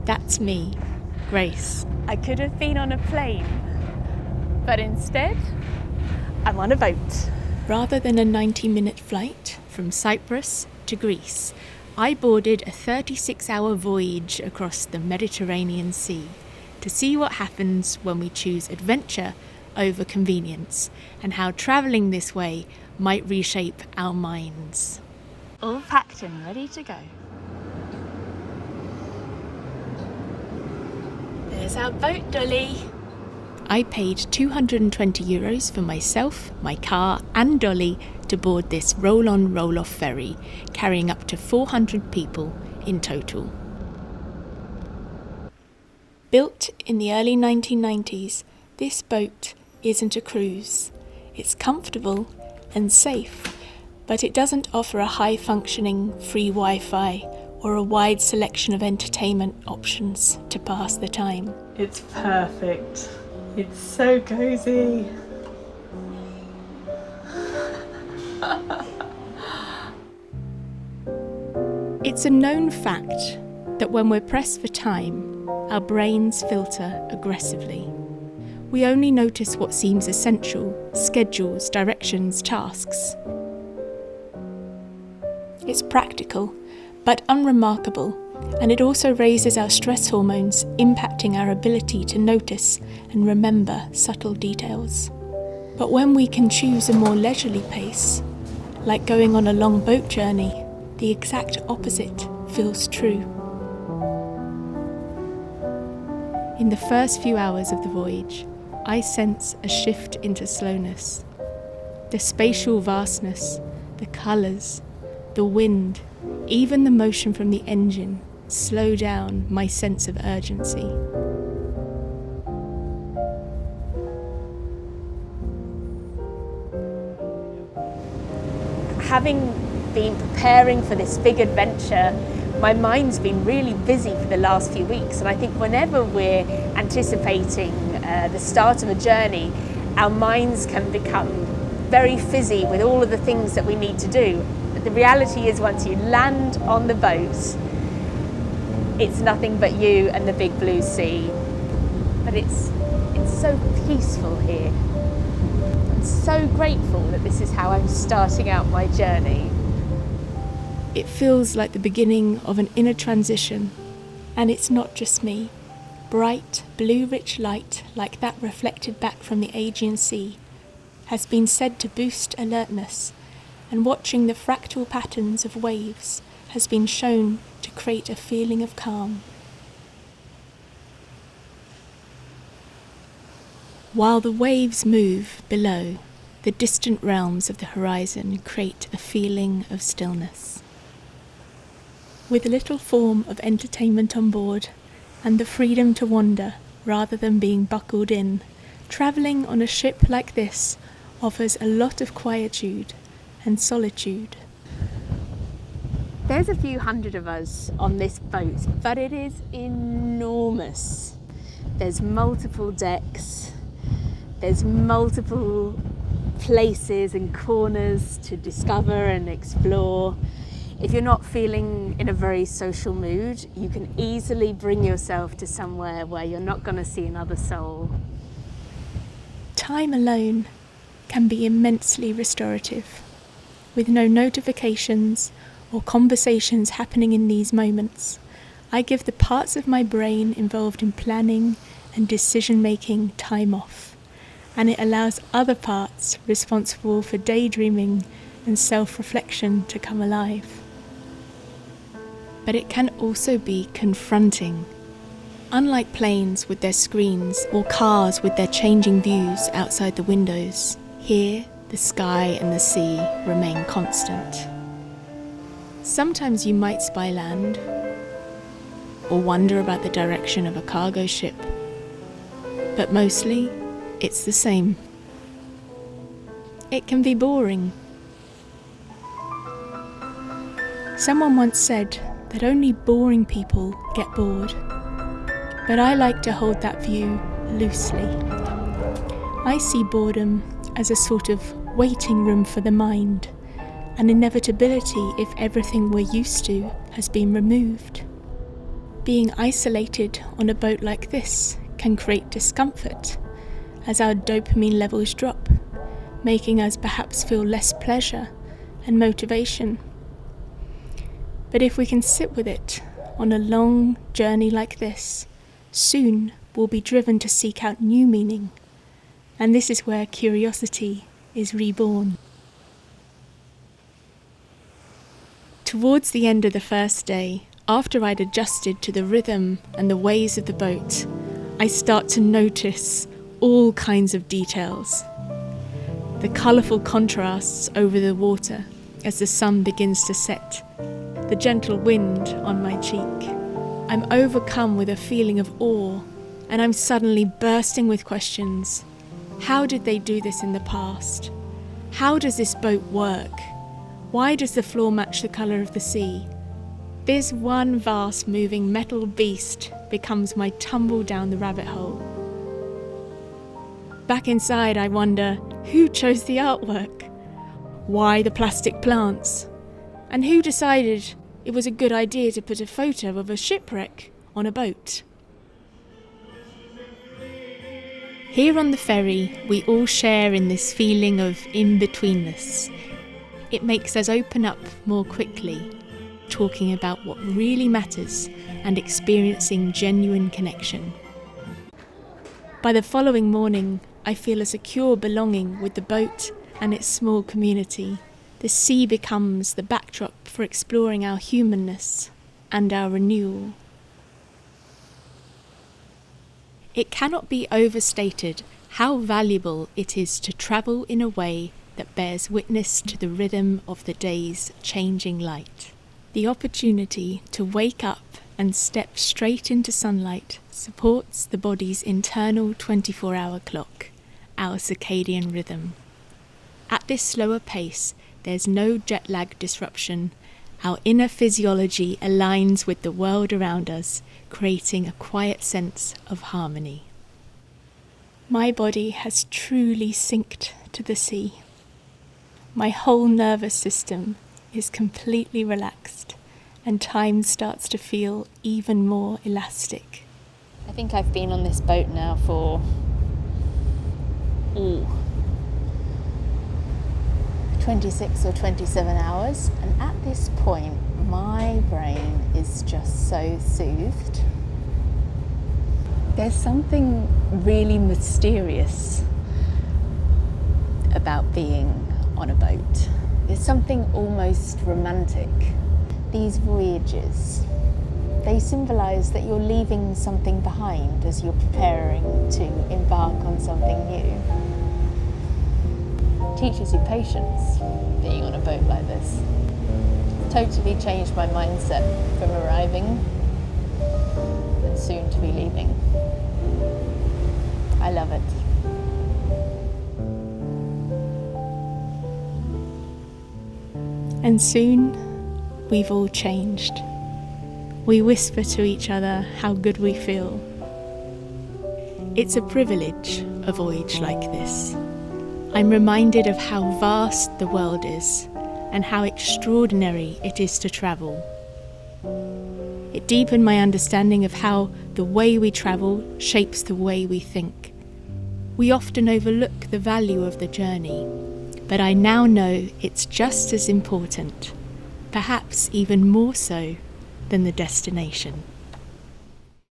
That's me, Grace. I could have been on a plane, but instead, I'm on a boat. Rather than a 90-minute flight from Cyprus to Greece, I boarded a 36-hour voyage across the Mediterranean Sea to see what happens when we choose adventure over convenience and how travelling this way might reshape our minds. All packed and ready to go. There's our boat, Dolly. I paid €220 for myself, my car and Dolly to board this roll-on, roll-off ferry, carrying up to 400 people in total. Built in the early 1990s, this boat isn't a cruise. It's comfortable and safe, but it doesn't offer a high-functioning free Wi-Fi or a wide selection of entertainment options to pass the time. It's perfect. It's so cozy. It's a known fact that when we're pressed for time, our brains filter aggressively. We only notice what seems essential: schedules, directions, tasks. It's practical, but unremarkable, and it also raises our stress hormones, impacting our ability to notice and remember subtle details. But when we can choose a more leisurely pace, like going on a long boat journey, the exact opposite feels true. In the first few hours of the voyage, I sense a shift into slowness. The spatial vastness, the colours, the wind, even the motion from the engine slow down my sense of urgency. Having been preparing for this big adventure, my mind's been really busy for the last few weeks, and I think whenever we're anticipating the start of a journey, our minds can become very fizzy with all of the things that we need to do. But the reality is, once you land on the boat, it's nothing but you and the big blue sea. But it's so peaceful here. I'm so grateful that this is how I'm starting out my journey. It feels like the beginning of an inner transition, and it's not just me. Bright, blue-rich light, like that reflected back from the Aegean Sea, has been said to boost alertness, and watching the fractal patterns of waves has been shown to create a feeling of calm. While the waves move below, the distant realms of the horizon create a feeling of stillness. With little form of entertainment on board, and the freedom to wander rather than being buckled in, travelling on a ship like this offers a lot of quietude and solitude. There's a few hundred of us on this boat, but it is enormous. There's multiple decks, there's multiple places and corners to discover and explore. If you're not feeling in a very social mood, you can easily bring yourself to somewhere where you're not going to see another soul. Time alone can be immensely restorative. With no notifications or conversations happening in these moments, I give the parts of my brain involved in planning and decision-making time off, and it allows other parts responsible for daydreaming and self-reflection to come alive. But it can also be confronting. Unlike planes with their screens or cars with their changing views outside the windows, here the sky and the sea remain constant. Sometimes you might spy land or wonder about the direction of a cargo ship, but mostly it's the same. It can be boring. Someone once said that only boring people get bored, but I like to hold that view loosely. I see boredom as a sort of waiting room for the mind, an inevitability if everything we're used to has been removed. Being isolated on a boat like this can create discomfort as our dopamine levels drop, making us perhaps feel less pleasure and motivation. But if we can sit with it on a long journey like this, soon we'll be driven to seek out new meaning, and this is where curiosity is reborn. Towards the end of the first day, after I'd adjusted to the rhythm and the ways of the boat, I start to notice all kinds of details. The colourful contrasts over the water as the sun begins to set, the gentle wind on my cheek. I'm overcome with a feeling of awe, and I'm suddenly bursting with questions. How did they do this in the past? How does this boat work? Why does the floor match the colour of the sea? This one vast moving metal beast becomes my tumble down the rabbit hole. Back inside, I wonder, who chose the artwork? Why the plastic plants? And who decided it was a good idea to put a photo of a shipwreck on a boat? Here on the ferry, we all share in this feeling of in-betweenness. It makes us open up more quickly, talking about what really matters and experiencing genuine connection. By the following morning, I feel a secure belonging with the boat and its small community. The sea becomes the backdrop for exploring our humanness and our renewal. It cannot be overstated how valuable it is to travel in a way that bears witness to the rhythm of the day's changing light. The opportunity to wake up and step straight into sunlight supports the body's internal 24-hour clock, our circadian rhythm. At this slower pace, there's no jet lag disruption. Our inner physiology aligns with the world around us, creating a quiet sense of harmony. My body has truly synced to the sea. My whole nervous system is completely relaxed, and time starts to feel even more elastic. I think I've been on this boat now for 26 or 27 hours, and at this point my brain is just so soothed. There's something really mysterious about being on a boat. There's something almost romantic. These voyages, they symbolise that you're leaving something behind as you're preparing to embark on something new. It teaches you patience, being on a boat like this. Totally changed my mindset from arriving and soon to be leaving. I love it. And soon, we've all changed. We whisper to each other how good we feel. It's a privilege, a voyage like this. I'm reminded of how vast the world is and how extraordinary it is to travel. It deepened my understanding of how the way we travel shapes the way we think. We often overlook the value of the journey, but I now know it's just as important, perhaps even more so, than the destination.